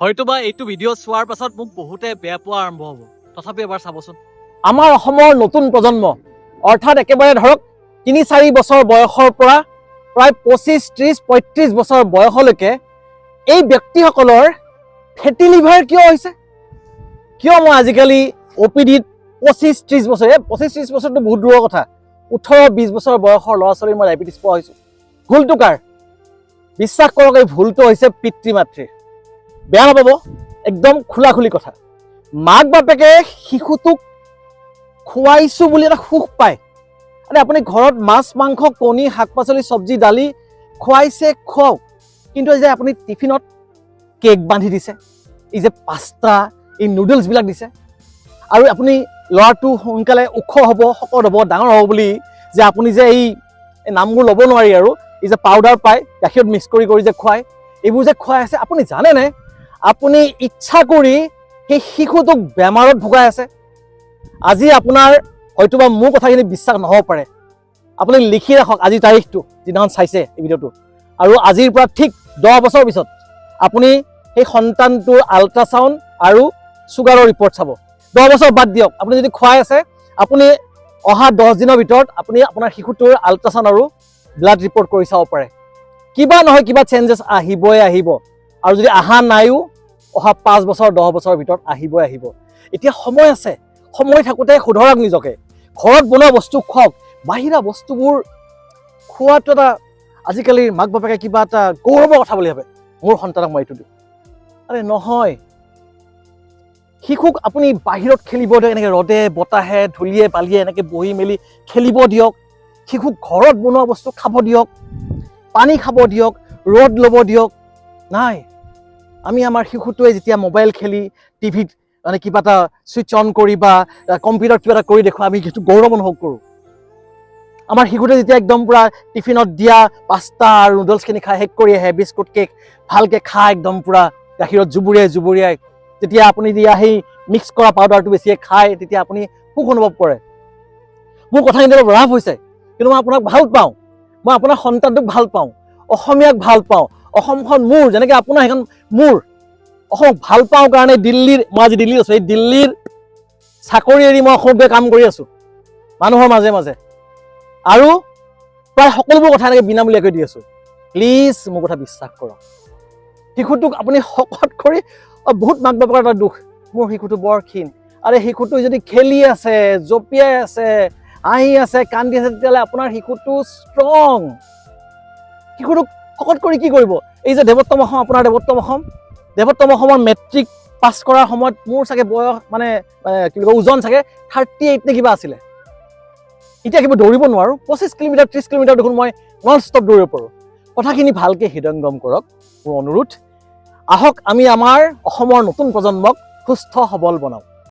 হয়তোবা এইটো ভিডিঅ' চোৱাৰ পাছত মোক বহুতে বেয়া পোৱা আৰম্ভ হ'ব, তথাপি এবাৰ চাবচোন। আমাৰ অসমৰ নতুন প্ৰজন্ম অৰ্থাৎ একেবাৰে ধৰক ৩-৪ বছৰ বয়সৰ পৰা প্ৰায় ২৫-৩০-৩৫ বছৰ বয়সলৈকে এই ব্যক্তিসকলৰ ফেটি লিভাৰ কিয় হৈছে? কিয় মই আজিকালি OPDত ২৫-৩০ বছৰ ২৫-৩০ বছৰটো বহুত দূৰৰ কথা, ১৮-২০ বছৰ বয়সৰ ল'ৰা ছোৱালীৰ মই ডায়েবেটিছ পোৱা হৈছোঁ। ভুলটো কাৰ? বিশ্বাস কৰক, এই ভুলটো হৈছে পিতৃ মাতৃৰ। বেয়া নাপাব, একদম খোলাখুলি কথা। মাক বাপেকে শিশুটোক খুৱাইছোঁ বুলি এটা সুখ পায়। মানে আপুনি ঘৰত মাছ মাংস কণী শাক পাচলি চব্জি দালি খুৱাইছে, খুৱাওক, কিন্তু যে আপুনি টিফিনত কেক বান্ধি দিছে, এই যে পাস্তা এই নুডলছবিলাক দিছে, আৰু আপুনি ল'ৰাটো সোনকালে ওখ হ'ব, শকত হ'ব, ডাঙৰ হ'ব বুলি যে আপুনি যে এই নামবোৰ ল'ব নোৱাৰি আৰু এই যে পাউডাৰ পায় গাখীৰত মিক্স কৰি যে খুৱায়, এইবোৰ যে খুৱাই আছে, আপুনি জানেনে আপুনি ইচ্ছা কৰি সেই শিশুটোক বেমাৰত ভুগাই আছে? আজি আপোনাৰ হয়তোবা মোৰ কথাখিনি বিশ্বাস নহ'ব পাৰে, আপুনি লিখি ৰাখক আজিৰ তাৰিখটো যিদিনাখন চাইছে এই ভিডিঅ'টো, আৰু আজিৰ পৰা ঠিক 10 বছৰ পিছত আপুনি সেই সন্তানটোৰ আল্ট্ৰাচাউণ্ড আৰু চুগাৰৰ ৰিপৰ্ট চাব। 10 বছৰ বাদ দিয়ক, আপুনি যদি খুৱাই আছে, আপুনি অহা 10 দিনৰ ভিতৰত আপুনি আপোনাৰ শিশুটোৰ আল্ট্ৰাচাউণ্ড আৰু ব্লাড ৰিপৰ্ট কৰি চাব পাৰে। কিবা নহয় কিবা চেঞ্জেছ আহিবই আহিব, আৰু যদি অহা নাইও অহা 5 বছৰ 10 বছৰৰ ভিতৰত আহিবই আহিব। এতিয়া সময় আছে, সময় থাকোঁতে শুধৰক নিজকে, ঘৰত বনোৱা বস্তু খুৱাওক। বাহিৰা বস্তুবোৰ খোৱাটো এটা আজিকালিৰ মাক বাপেকে কিবা এটা গৌৰৱৰ কথা বুলি ভাবে, মোৰ সন্তানক মই এইটো দিওঁ। আৰে নহয়, শিশুক আপুনি বাহিৰত খেলিব দিয়ক, এনেকৈ ৰ'দে বতাহে ধূলিয়ে বালিয়ে এনেকৈ বহি মেলি খেলিব দিয়ক। শিশুক ঘৰত বনোৱা বস্তু খাব দিয়ক, পানী খাব দিয়ক, ৰ'দ ল'ব দিয়ক। নাই, আমি আমাৰ শিশুটোৱে যেতিয়া মোবাইল খেলি টিভিত মানে কিবা এটা ছুইচ অন কৰি বা কম্পিউটাৰত কিবা এটা কৰি দেখুৱাই আমি সেইটো গৌৰৱ অনুভৱ কৰোঁ। আমাৰ শিশুটোৱে যেতিয়া একদম পূৰা টিফিনত দিয়া পাস্তা আৰু নুডলছখিনি খাই শেষ কৰি আহে, বিস্কুট কেক ভালকৈ খাই একদম পূৰা গাখীৰত জুবুৰিয়াই যেতিয়া আপুনি দিয়া সেই মিক্স কৰা পাউডাৰটো বেছিয়ে খায়, তেতিয়া আপুনি সুখ অনুভৱ কৰে। মোৰ কথাখিনি অলপ ৰাফ হৈছে, কিন্তু মই আপোনাক ভাল পাওঁ, মই আপোনাৰ সন্তানটোক ভাল পাওঁ, অসমীয়াক ভাল পাওঁ, অসমখন মোৰ, যেনেকৈ আপোনাৰ সেইখন মোৰ। অসমক ভাল পাওঁ কাৰণে মই আজি দিল্লীত আছোঁ, এই দিল্লীৰ চাকৰি এৰি মই অসমতে কাম কৰি আছোঁ মানুহৰ মাজে মাজে, আৰু প্ৰায় সকলোবোৰ কথা এনেকৈ বিনামূলীয়াকৈ দি আছোঁ। প্লিজ মোৰ কথা বিশ্বাস কৰক। শিশুটোক আপুনি শকত কৰি, বহুত মাক বাপেকৰ এটা দুখ, মোৰ শিশুটো বৰ ক্ষীণ। আৰে শিশুটো যদি খেলি আছে, জঁপিয়াই আছে, হাঁহি আছে, কান্দি আছে, তেতিয়াহ'লে আপোনাৰ শিশুটো ষ্ট্ৰং। শিশুটোক শকত কৰি কি কৰিব? এই যে দেৱোত্তম অসম, আপোনাৰ দেৱোত্তম অসমৰ মেট্ৰিক পাছ কৰাৰ সময়ত মোৰ চাগে বয়স মানে কি বুলি কয়, ওজন চাগে 38 নে কিবা আছিলে। এতিয়া কিবা দৌৰিব নোৱাৰোঁ, 25 কিলোমিটাৰ 30 কিলোমিটাৰ দেখোন মই নন ষ্টপ দৌৰিব পাৰোঁ। কথাখিনি ভালকৈ হৃদয়ংগম কৰক, মোৰ অনুৰোধ। আহক আমি আমাৰ অসমৰ নতুন প্ৰজন্মক সুস্থ সবল বনাওঁ।